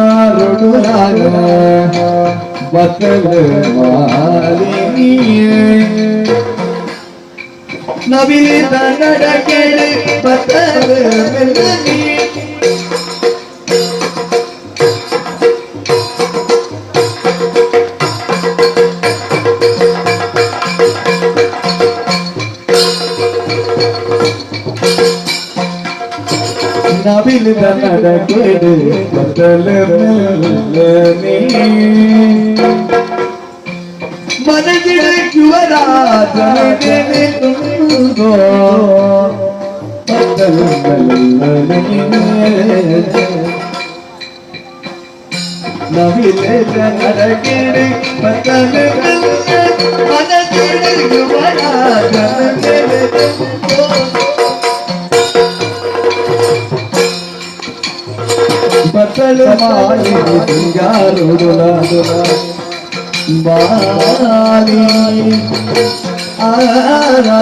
சிங்காரொடுலாக பத்தல மாலினியே நபிலே தன்னடக்கேடு பத்தல மெல்லனியே நபில் நடக்கேடு பத்தல மெல்லனியே மனதிலே யுவராஜனே துங்கோ பத்தல மெல்லனியே நபிலே நடக்கேடு பத்தல மெல்லனியே மனதிலே யுவராஜனே துங்கோ பத்தல மாலி சிங்காரொடுலாக பாலி ஆரா